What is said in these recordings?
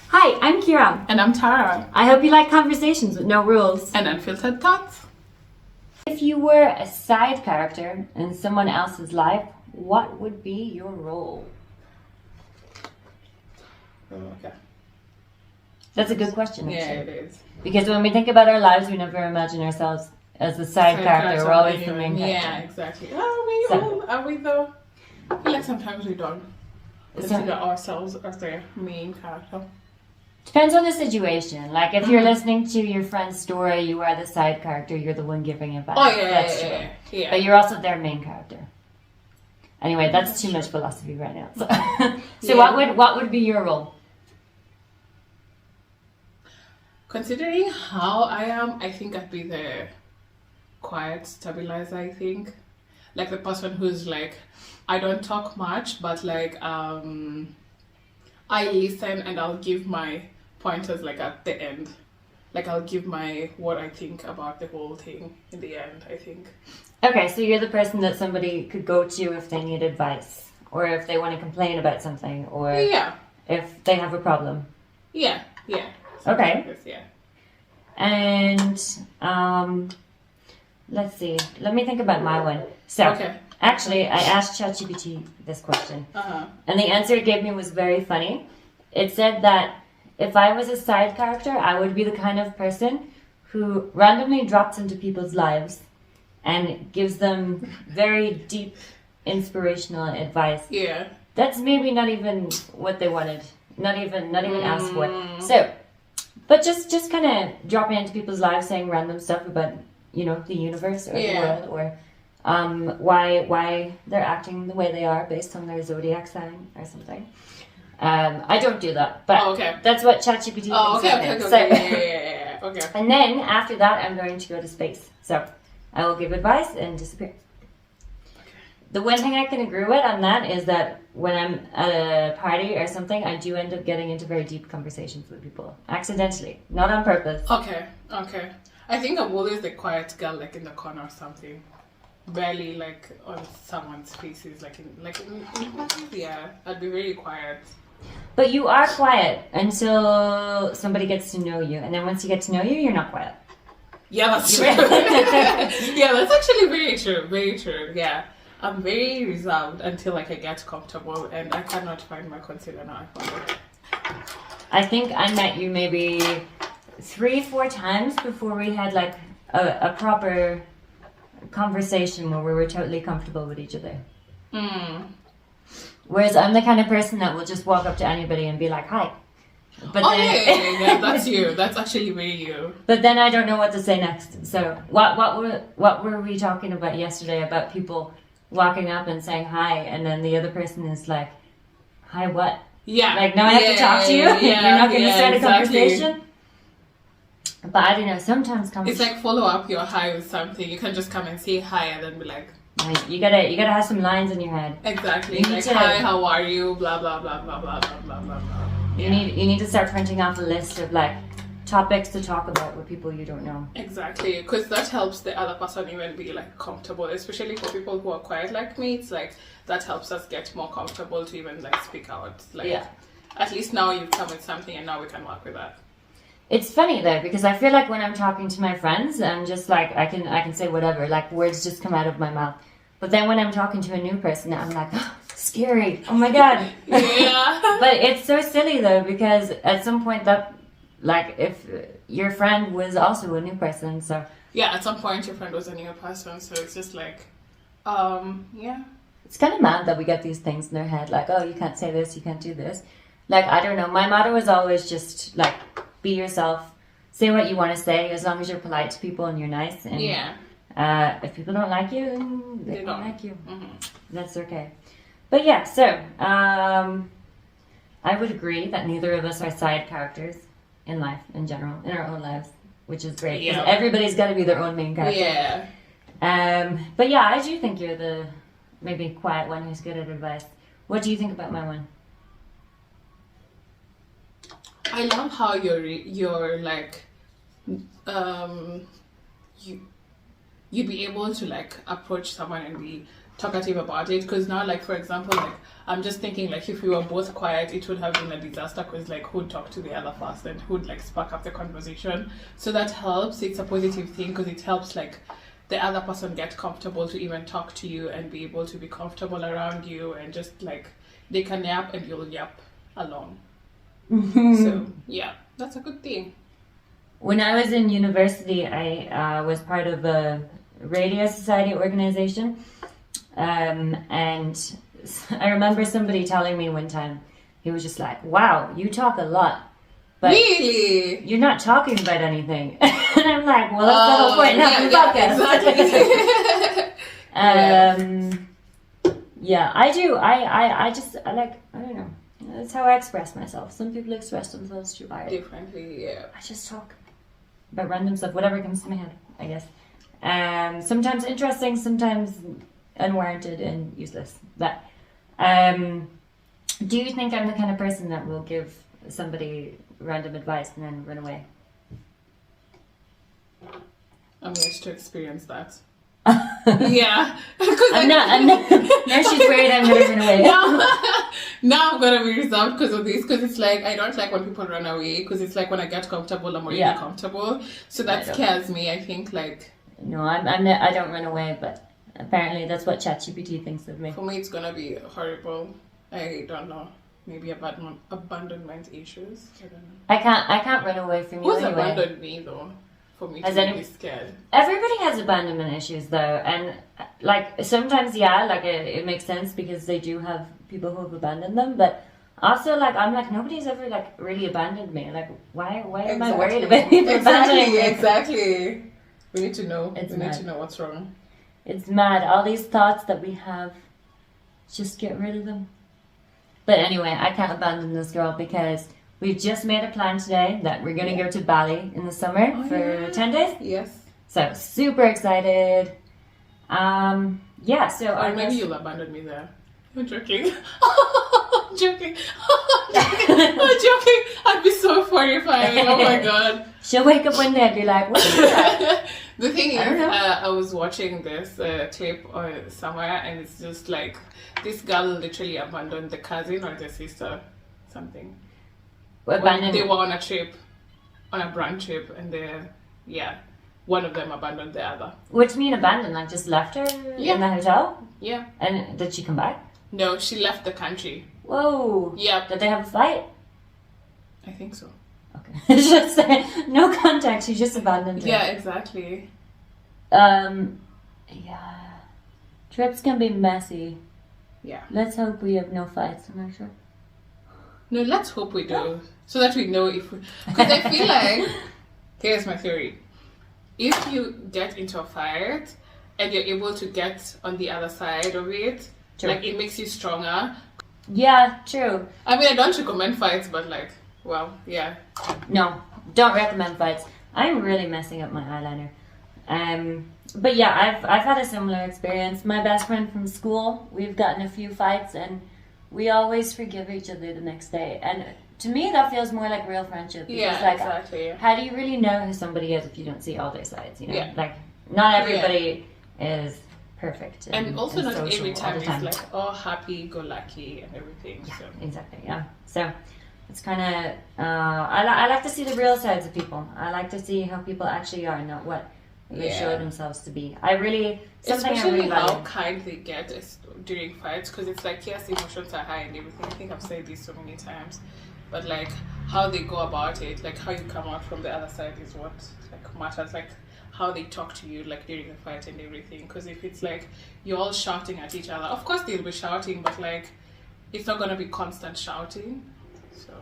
Hi, I'm Kira. And I'm Tara. I hope you like conversations with no rules. And unfiltered thoughts. If you were a side character in someone else's life, what would be your role? Okay. That's a good question, Yeah, actually. it is. Because when we think about our lives, we never imagine ourselves as a side character. We're always the main character. Yeah, exactly. Are we though? I feel like sometimes we don't consider ourselves as the main character. Depends on the situation. Like if you're listening to your friend's story, you are the side character. You're the one giving advice. Oh yeah, that's yeah, true. Yeah. But you're also their main character. Anyway, that's too much philosophy right now. So what would be your role? Considering how I am, I think I'd be the quiet stabilizer. I think, like the person who's like, I don't talk much, but like I listen and I'll give my pointers like at the end. Like I'll give my what I think about the whole thing in the end, I think. Okay, so you're the person that somebody could go to if they need advice, or if they want to complain about something, or if they have a problem. Yeah. Okay. Yeah. And let's see. Let me think about my one. So, actually, I asked ChatGPT this question, and the answer it gave me was very funny. It said that if I was a side character, I would be the kind of person who randomly drops into people's lives and gives them very deep, inspirational advice. Yeah. That's maybe not even what they wanted. Not even asked for. So, but just kind of dropping into people's lives, saying random stuff about, the universe or the world, or why they're acting the way they are based on their zodiac sign or something. I don't do that, but that's what ChatGPT thinks. Okay. And then after that, I'm going to go to space. So I will give advice and disappear. The one thing I can agree with on that is that when I'm at a party or something, I do end up getting into very deep conversations with people. Accidentally. Not on purpose. Okay. I think I'm always the quiet girl, like in the corner or something. Barely like on someone's faces, like in parties, yeah. I'd be very quiet. But you are quiet until somebody gets to know you. And then once you get to know you, you're not quiet. Yeah, that's true. Yeah, that's actually very true. Very true, yeah. I'm very reserved until like I get comfortable, and I cannot find my concealer now. I think I met you maybe 3-4 times before we had like a proper conversation where we were totally comfortable with each other. Whereas I'm the kind of person that will just walk up to anybody and be like, hi. But yeah, that's you. That's actually very you. But then I don't know what to say next. So what were we talking about yesterday about people walking up and saying hi, and then the other person is like, hi, what? Yeah. Like, now I have to talk to you? You're not going to start a conversation? But I don't know, sometimes it's like follow up your hi with something. You can just come and say hi and then be like, you gotta have some lines in your head. Exactly. Like, hi, how are you? Blah blah blah blah blah blah blah blah blah. You need to start printing off a list of like topics to talk about with people you don't know. Exactly, because that helps the other person even be like comfortable, especially for people who are quiet like me. It's like that helps us get more comfortable to even like speak out. Like at least now you've come with something and now we can work with that. It's funny though, because I feel like when I'm talking to my friends, I'm just like I can say whatever, like words just come out of my mouth. But then when I'm talking to a new person, I'm like, oh, scary, oh my god. Yeah. But it's so silly though, because at some point that, like, if your friend was also a new person, so yeah, at some point your friend was a new person, so it's just like, it's kind of mad that we get these things in our head, like, oh, you can't say this, you can't do this. Like, I don't know, my motto is always just like, be yourself, say what you want to say, as long as you're polite to people and you're nice. And if people don't like you, then they don't like you. That's okay. But yeah, so I would agree that neither of us are side characters in life in general, in our own lives, which is great because everybody's got to be their own main character. But yeah, I do think you're the maybe quiet one who's good at advice. What do you think about my one? I love how you're like you'd be able to like approach someone and be talkative about it, because now, like, for example, like, I'm just thinking, like, if we were both quiet, it would have been a disaster, because, like, who'd talk to the other first and who'd, like, spark up the conversation. So that helps. It's a positive thing, because it helps, like, the other person get comfortable to even talk to you and be able to be comfortable around you, and just, like, they can yap and you'll yap along. So, yeah, that's a good thing. When I was in university, I was part of a Radio Society organization. And I remember somebody telling me one time, he was just like, wow, you talk a lot. But really? You're not talking about anything. And I'm like, well, that's the whole point. Yeah, I do. I don't know. That's how I express myself. Some people express themselves through art. Differently, yeah. I just talk about random stuff, whatever comes to my head, I guess. Sometimes interesting, sometimes unwarranted and useless. But do you think I'm the kind of person that will give somebody random advice and then run away? I'm yet to experience that. Yeah. I'm not. Now she's worried I'm going to run away. Now I'm going to be reserved because of this. Because it's like, I don't like when people run away. Because it's like when I get comfortable, I'm already comfortable. So that scares me. I think like... No, I don't run away, but apparently that's what ChatGPT thinks of me. For me, it's going to be horrible. I don't know. Maybe abandonment issues. I don't know. I can't run away from you Who's anyway. abandoned me though? For me to be scared. Everybody has abandonment issues though, and like sometimes like it makes sense because they do have people who have abandoned them, but also like I'm like nobody's ever like really abandoned me. Like why am I worried about people abandoning me? Exactly. We need to know. We need to know what's wrong. It's mad. All these thoughts that we have, just get rid of them. But anyway, I can't abandon this girl because we've just made a plan today that we're going to go to Bali in the summer for 10 days. Yes. So, super excited. So... Or maybe you'll abandon me there. I'm joking. I'm joking. I'm joking. I'd be so horrified. Oh my god. She'll wake up one day and be like, what is that? The thing is, I was watching this clip somewhere, and it's just like this girl literally abandoned the cousin or the sister, something. They were on a trip, on a brand trip, and one of them abandoned the other. What do you mean abandoned? Like just left her in the hotel? Yeah. And did she come back? No, she left the country. Whoa. Yeah. Did they have a fight? I think so. Okay. Just no contact. She just abandoned her. Yeah, exactly. Trips can be messy. Yeah. Let's hope we have no fights. I'm not sure. No, let's hope we do. So that we know if we... Because I feel like... Here's my theory. If you get into a fight and you're able to get on the other side of it, like it makes you stronger. Yeah, true. I mean, I don't recommend fights, but like, well, yeah. No, don't recommend fights. I'm really messing up my eyeliner. But yeah, I've had a similar experience. My best friend from school, we've gotten a few fights and we always forgive each other the next day. And to me, that feels more like real friendship. Yeah, like, exactly. How do you really know who somebody is if you don't see all their sides? You know, yeah. Like not everybody is perfect. And also not every time it's like happy-go-lucky and everything. Yeah, so. Exactly. Yeah. So it's kind of I like to see the real sides of people. I like to see how people actually are, not what they show themselves to be. Especially how kind they get during fights, because it's like, yes, emotions are high and everything. I think I've said this so many times, but like how they go about it, like how you come out from the other side is what like matters. Like how they talk to you like during the fight and everything. Because if it's like you're all shouting at each other, of course they'll be shouting, but like it's not gonna be constant shouting. So.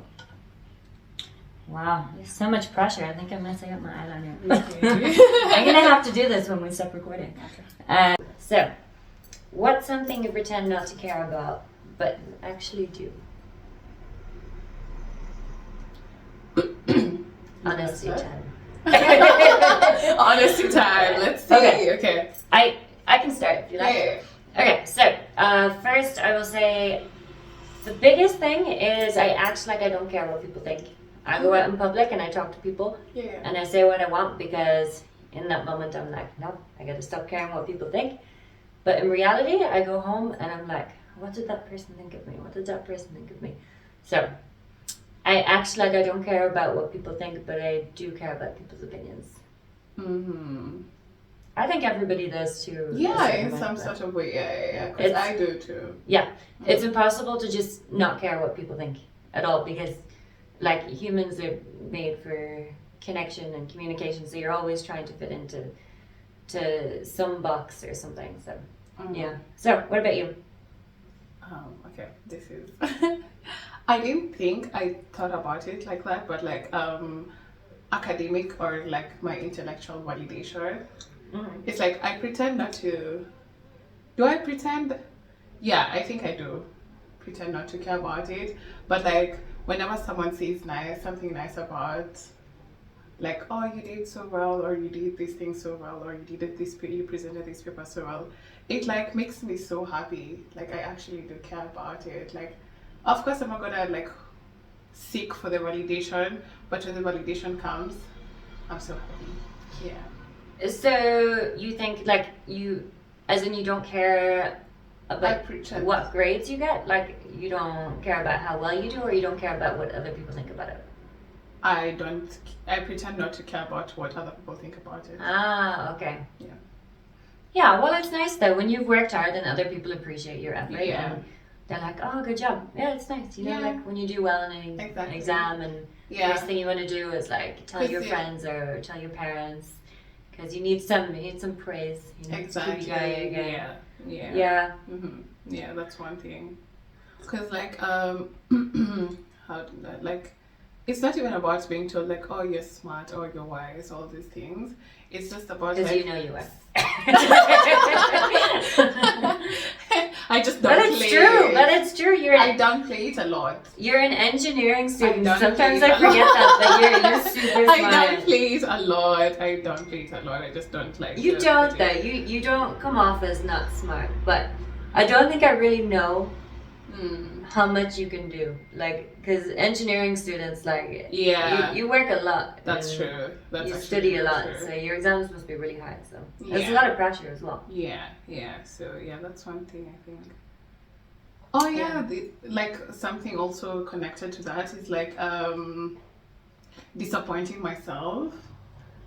Wow, there's so much pressure. I think I'm messing up my eyeliner. Okay. I'm gonna have to do this when we stop recording. Okay. So, what's something you pretend not to care about, but actually do? Honesty time. Honesty time. Let's see. Okay. I can start if you like. Yeah. Okay, so first I will say the biggest thing is I act like I don't care what people think. I go out in public and I talk to people and I say what I want because in that moment I'm like, no, I gotta stop caring what people think. But in reality, I go home and I'm like, what did that person think of me? What did that person think of me? So I actually, like, I don't care about what people think, but I do care about people's opinions. I think everybody does too. Yeah, in some sort of way. Yeah. Because I do too. Yeah. It's impossible to just not care what people think at all, because like humans are made for connection and communication, so you're always trying to fit into some box or something. So yeah. So what about you? Okay, this is I didn't think I thought about it like that, but like academic or like my intellectual validation. It's like I pretend not to. Do I pretend? Yeah, I think I do pretend not to care about it. But like whenever someone says something nice about, like, oh, you did so well, or you did this thing so well, or you presented this paper so well, it like makes me so happy. Like I actually do care about it. Like, of course I'm not gonna like seek for the validation, but when the validation comes, I'm so happy. Yeah. So you think like you, as in you don't care about what grades you get? Like you don't care about how well you do, or you don't care about what other people think about it? I pretend not to care about what other people think about it. Ah, okay. Yeah. Yeah, well, it's nice though when you've worked hard and other people appreciate your effort. Yeah. And they're like, oh, good job. Yeah, it's nice. You know, like when you do well in an exam, and the first thing you want to do is like tell your friends or tell your parents, because you need some praise. You know, exactly. Yeah. Yeah, that's one thing. Because like like it's not even about being told like, oh, you're smart or you're wise, all these things. It's just about because like, you know you are. I just don't play it. But it's true. I don't play it a lot. You're an engineering student. Sometimes I forget that you're super smart. I don't play it a lot. I just don't like. You don't though. You don't come off as not smart, but I don't think I really know how much you can do. Like, because engineering students, like, you work a lot. That's true. You study a lot, so your exams must be really hard. So there's a lot of pressure as well. Yeah. So that's one thing I think. Oh yeah, like something also connected to that is like disappointing myself.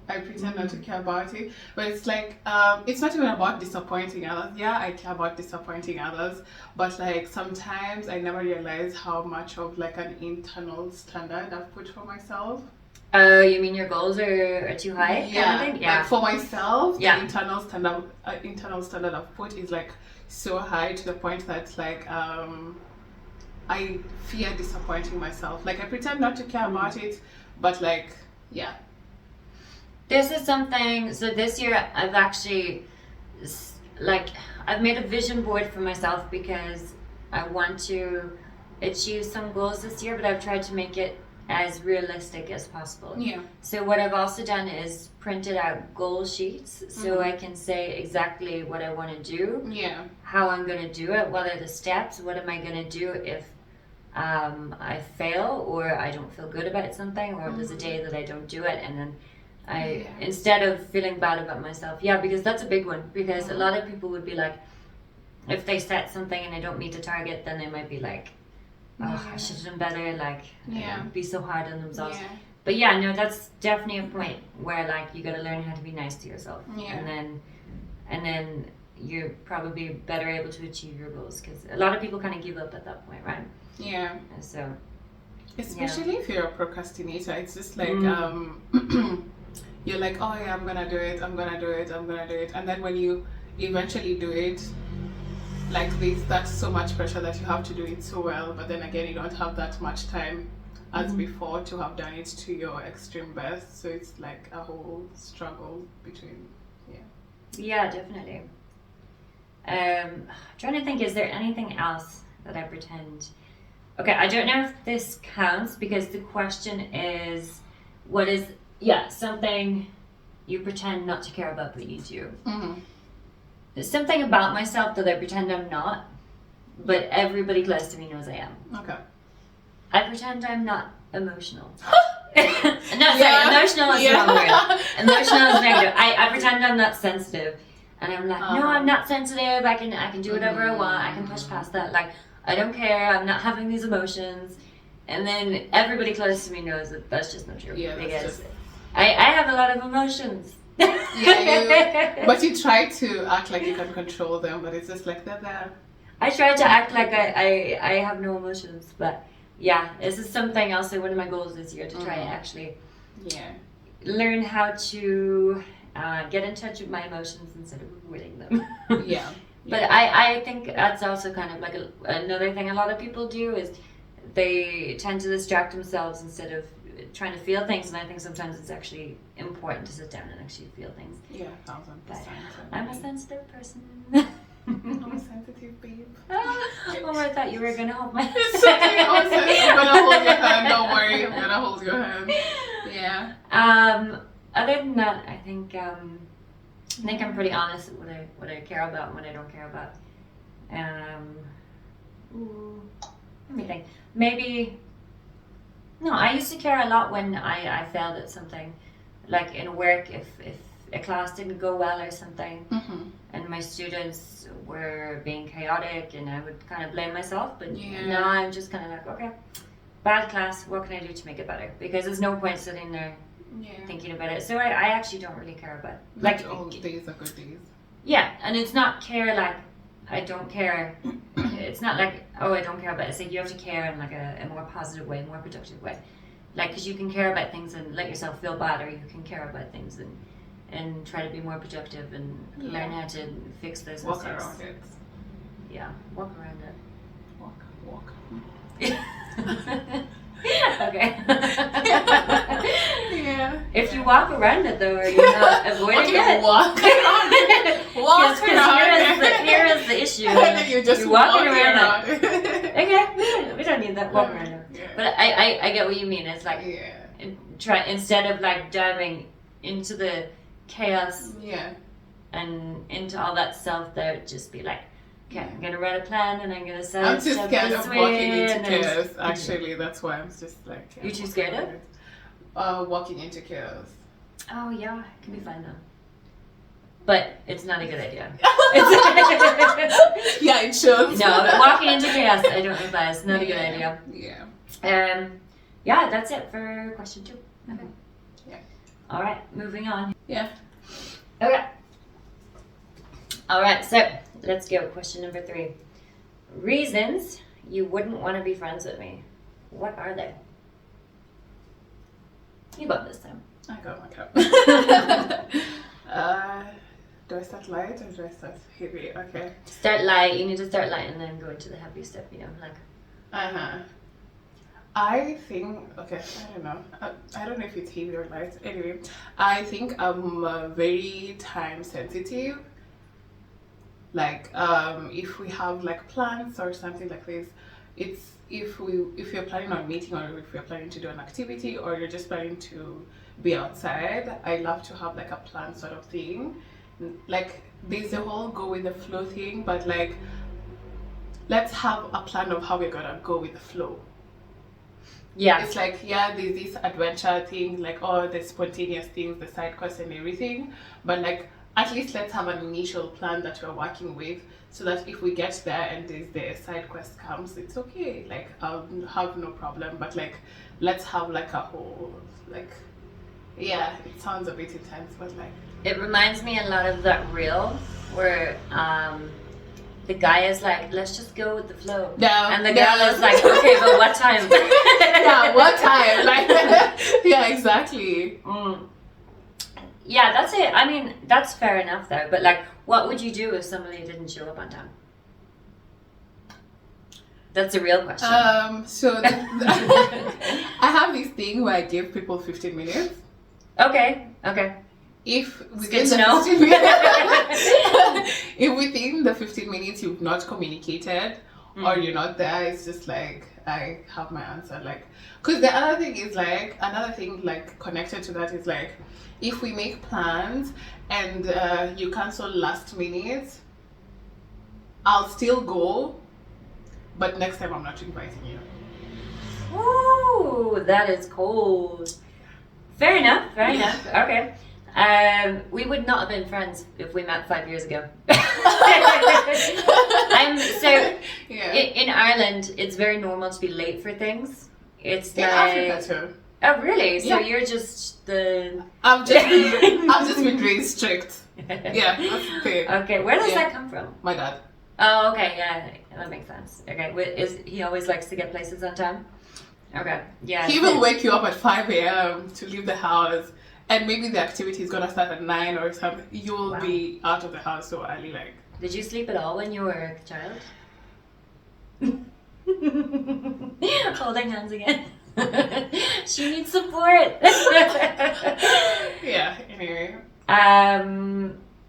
I pretend not to care about it, but it's like it's not even about disappointing others. Yeah, I care about disappointing others, but like sometimes I never realize how much of like an internal standard I've put for myself. Oh, you mean your goals are too high? Yeah, kind of thing? Yeah. Like for myself, the internal standard I've put is like so high to the point that like I fear disappointing myself. Like I pretend not to care about it, but like This is something, so this year I've actually, like, I've made a vision board for myself because I want to achieve some goals this year, but I've tried to make it as realistic as possible. Yeah. So what I've also done is printed out goal sheets so I can say exactly what I want to do, how I'm going to do it, what are the steps, what am I going to do if I fail or I don't feel good about something, or there's a day that I don't do it, and then instead of feeling bad about myself, because that's a big one, because a lot of people would be like, if they set something and they don't meet the target, then they might be like, I should have done better, like be so hard on themselves. But that's definitely a point where like you got to learn how to be nice to yourself, and then you're probably better able to achieve your goals, because a lot of people kind of give up at that point, right? So especially if you're a procrastinator, it's just like you're like, oh yeah, I'm gonna do it, and then when you eventually do it, like that's so much pressure that you have to do it so well, but then again you don't have that much time as before to have done it to your extreme best, so it's like a whole struggle between definitely. Trying to think, is there anything else that I pretend? Okay, I don't know if this counts because the question is, what is something you pretend not to care about but you do? There's something about myself that I pretend I'm not, but everybody close to me knows I am. Okay. I pretend I'm not emotional. Emotional is the wrong word. Emotional is negative. I pretend I'm not sensitive. And I'm like, no, I'm not sensitive. I can do whatever I want. I can push past that. Like, I don't care. I'm not having these emotions. And then everybody close to me knows that that's just not true. Yeah, because I have a lot of emotions. But you try to act like you can control them, but it's just like they're there. I try to act like I have no emotions, but yeah, this is something else. One of my goals this year to try and actually learn how to get in touch with my emotions instead of avoiding them. But I think that's also kind of like another thing a lot of people do is they tend to distract themselves instead of trying to feel things, and I think sometimes it's actually important to sit down and actually feel things. Yeah, 1000%. I'm a sensitive person. I'm a sensitive babe. Oh, I thought you were gonna hold my. It's okay. I'm gonna hold your hand. Don't worry. I'm gonna hold your hand. Yeah. Other than that, I think I'm pretty honest with what I care about and what I don't care about. Let me think. Maybe. No, I used to care a lot when I failed at something, like in work, if a class didn't go well or something, and my students were being chaotic, and I would kind of blame myself. But now I'm just kind of like, okay, bad class, what can I do to make it better? Because there's no point sitting there thinking about it. So I actually don't really care about like all days are good days. Yeah, and it's not care like I don't care. It's not like, oh, I don't care about it. It's like you have to care in like a more positive way, more productive way. Like, because you can care about things and let yourself feel bad, or you can care about things and try to be more productive and learn how to fix those mistakes. Walk around it. Yeah, walk around it. Walk. Okay. Yeah. If you walk around it though, are you not avoiding it? Walk around it. Walk around it. Here is the issue. And then you're just walking around it. Okay, we don't need that walk around it. Yeah. But I get what you mean. It's like instead of like diving into the chaos and into all that self-doubt, just be like, okay, I'm gonna write a plan and I'm gonna set I'm too scared of walking into chaos. And Actually, that's why I'm just like. You're too scared of? Walking into chaos. Oh yeah, it can be fun though. But it's not a good idea. Yeah, it shows. No, walking into chaos, I don't advise. Not a good idea. Yeah. Yeah, that's it for question 2. Okay. Yeah. All right, moving on. Yeah. Okay. All right, so let's go. Question number 3. Reasons you wouldn't want to be friends with me. What are they? You got this time. I got my cup. Do I start light or do I start heavy? Okay. Start light. You need to start light and then go into the heavy stuff, you know, like. I think, okay, I don't know. I don't know if it's heavy or light. Anyway, I think I'm very time sensitive. Like, if we have like plans or something like this, it's if you're planning on meeting, or if you're planning to do an activity, or you're just planning to be outside, I love to have like a plan sort of thing. Like, there's the whole go with the flow thing, but like, let's have a plan of how we're gonna go with the flow. Yeah. It's like, there's this adventure thing, like, the spontaneous things, the side quests and everything, but like, at least let's have an initial plan that we're working with, so that if we get there and the side quest comes, it's okay. Like, I'll have no problem, but like, let's have like a whole, like, it sounds a bit intense, but like. It reminds me a lot of that reel where the guy is like, let's just go with the flow. And the girl is like, okay, but what time? What time? Like, exactly. Yeah, that's it. I mean, that's fair enough though. But like, what would you do if somebody didn't show up on time? That's a real question. So I have this thing where I give people 15 minutes. Okay. If within the 15 minutes, if within the 15 minutes you've not communicated or you're not there, it's just like, I have my answer. Like, because the other thing is like, another thing like connected to that is like, if we make plans and you cancel last minute, I'll still go, but next time I'm not inviting you. Ooh, that is cold. Fair enough. Okay. We would not have been friends if we met 5 years ago. In Ireland, it's very normal to be late for things. It's in Africa too. Oh really? So you're just the. I've just been really strict. Yeah, that's the thing. Okay, where does that come from? My dad. Oh, okay, yeah, that makes sense. Okay, is he always likes to get places on time? Okay, yeah. He will wake you up at 5 a.m. to leave the house, and maybe the activity is gonna start at 9 or something. You'll be out of the house so early, like. Did you sleep at all when you were a child? Holding hands again. She needs support. Yeah. Anyway.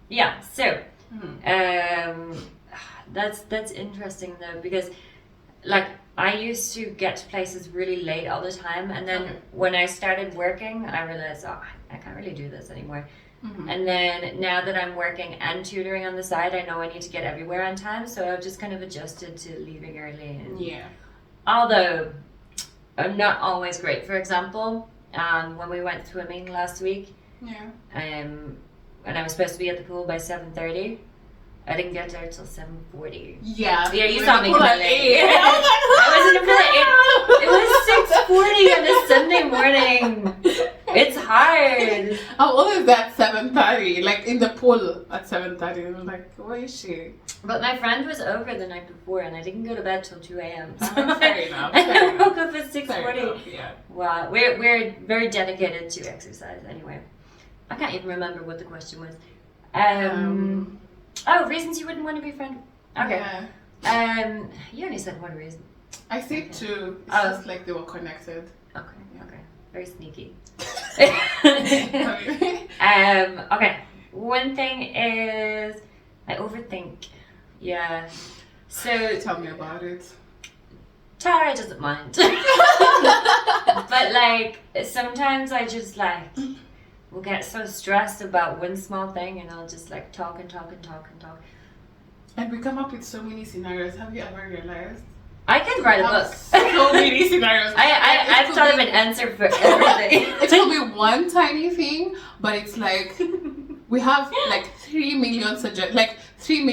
Yeah. So. That's interesting though, because like I used to get to places really late all the time, and then when I started working I realized I can't really do this anymore. And then now that I'm working and tutoring on the side, I know I need to get everywhere on time, so I've just kind of adjusted to leaving early. Although I'm not always great. For example, when we went swimming last week, and I was supposed to be at the pool by 7:30, I didn't get there till 7:40. Yeah, you saw me coming late. I was in the pool at 8. It was 6:40 on a Sunday morning. It's hard. How old is that? 7:30, like in the pool at 7:30. I'm like, where is she? But my friend was over the night before, and I didn't go to bed till 2 a.m. So fair enough. I woke up at 6:40. Yeah. Wow, we're very dedicated to exercise. Anyway, I can't even remember what the question was. Reasons you wouldn't want to be friends. Okay. Yeah. You only said one reason. I said two. It's just like they were connected. Okay. Yeah. Okay. Very sneaky. Okay. Okay. One thing is I overthink. Yeah. So Tell me about it. Tara doesn't mind. But like sometimes I just like will get so stressed about one small thing, and I'll just like talk and talk and talk and talk. And we come up with so many scenarios. Have you ever realized? I could write a book. So many scenarios. I've thought of an answer for everything. It will be one tiny thing, but it's like we have like 3 million 3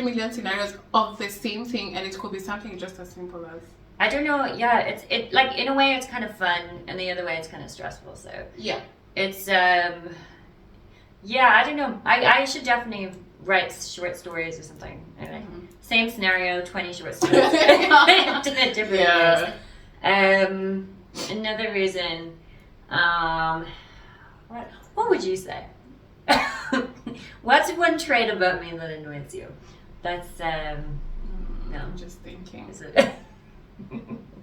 million scenarios of the same thing, and it could be something just as simple as. I don't know. Yeah, it like in a way it's kind of fun, and the other way it's kind of stressful. So yeah, it's I don't know. I should definitely write short stories or something. Anyway, same scenario, 20 short stories. Different ways. Another reason. What would you say? What's one trait about me that annoys you? That's no. I'm just thinking. Is it?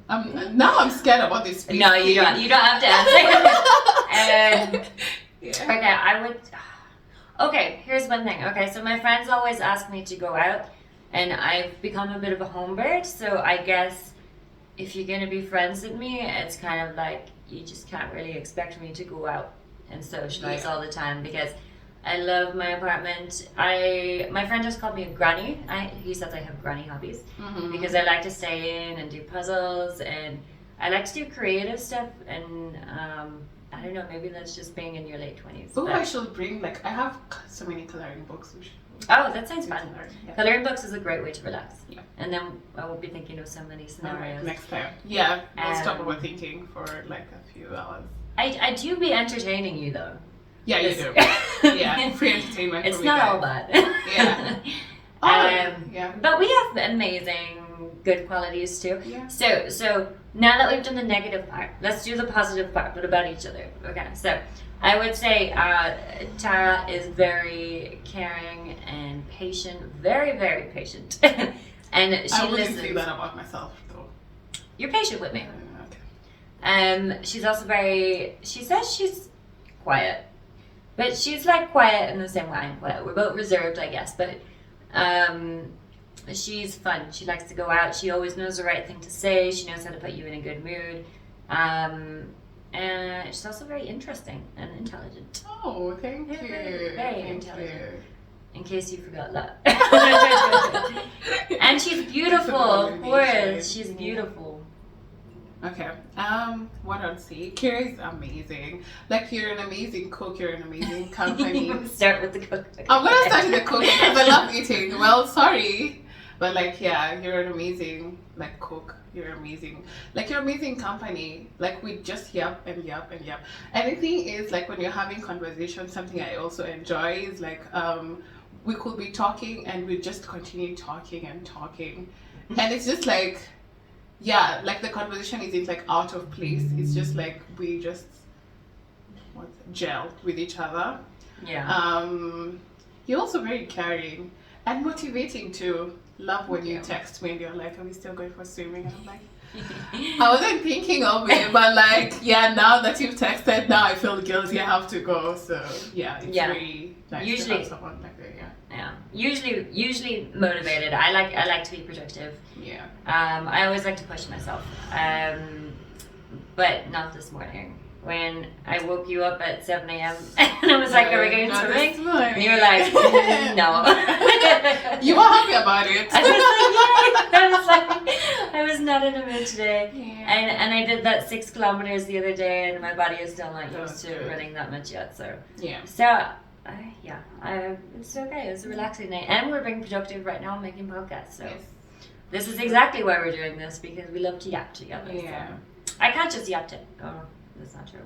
Now I'm scared about this. No, you don't. You don't have to answer. Okay, I would. Okay, here's one thing. Okay, so my friends always ask me to go out, and I've become a bit of a home bird. So I guess if you're gonna be friends with me, it's kind of like you just can't really expect me to go out and socialize all the time, because I love my apartment. My friend just called me a granny. He says I have granny hobbies because I like to stay in and do puzzles, and I like to do creative stuff, and I don't know, maybe that's just being in your late 20s. Oh, I should bring, like, I have so many coloring books. Oh, that sounds fun. Yeah. Coloring books is a great way to relax. Yeah. And then I won't be thinking of so many scenarios. Next time. Yeah, we'll stop overthinking for like a few hours. I do be entertaining you though. Yeah, you do. Yeah, free entertainment. It's not all bad. Yeah. Yeah. But we have amazing good qualities too. Yeah. So now that we've done the negative part, let's do the positive part, but about each other. Okay, so I would say Tara is very caring and patient, very, very patient. And she I wouldn't listens. say that about myself though. You're patient with me. Okay. She's also she says she's quiet. But she's like quiet in the same way I'm quiet. We're both reserved, I guess, but she's fun. She likes to go out. She always knows the right thing to say. She knows how to put you in a good mood. And she's also very interesting and intelligent. Oh, thank you. Very intelligent. In case you forgot that. And she's beautiful, of course. She's beautiful. Okay. What I'd say, Kira is amazing. Like, you're an amazing cook. You're an amazing company. Start with the cooking. I'm gonna start with the cooking because I love eating. Well, sorry, but like, yeah, you're an amazing like cook. You're amazing. Like, you're amazing company. Like, we just yap and yap and yap. And the thing is, like, when you're having conversation, something I also enjoy is like, we could be talking and we just continue talking and talking, and it's just like, yeah, like the conversation isn't like out of place. It's just like we just gel with each other. Yeah. You're also very caring and motivating too. Love when you text me and you're like, "Are we still going for swimming?" And I'm like, I wasn't thinking of it, but like, yeah, now that you've texted, now I feel guilty. I have to go. So yeah, it's very nice to have someone like that. Yeah. Usually motivated. I like to be productive. Yeah. I always like to push myself. But not this morning. When I woke you up at 7 a.m. and I was like, "Are we going swimming?" And you were like, "No." You were happy about it. I was not in the mood today. Yeah. And I did that 6 kilometers the other day, and my body is still not used to running that much yet. So yeah. So it's okay. It's a relaxing night, and we're being productive right now, making podcasts. So this is exactly why we're doing this, because we love to yap together. Yeah. So. I can't just yap to. Oh, that's not true.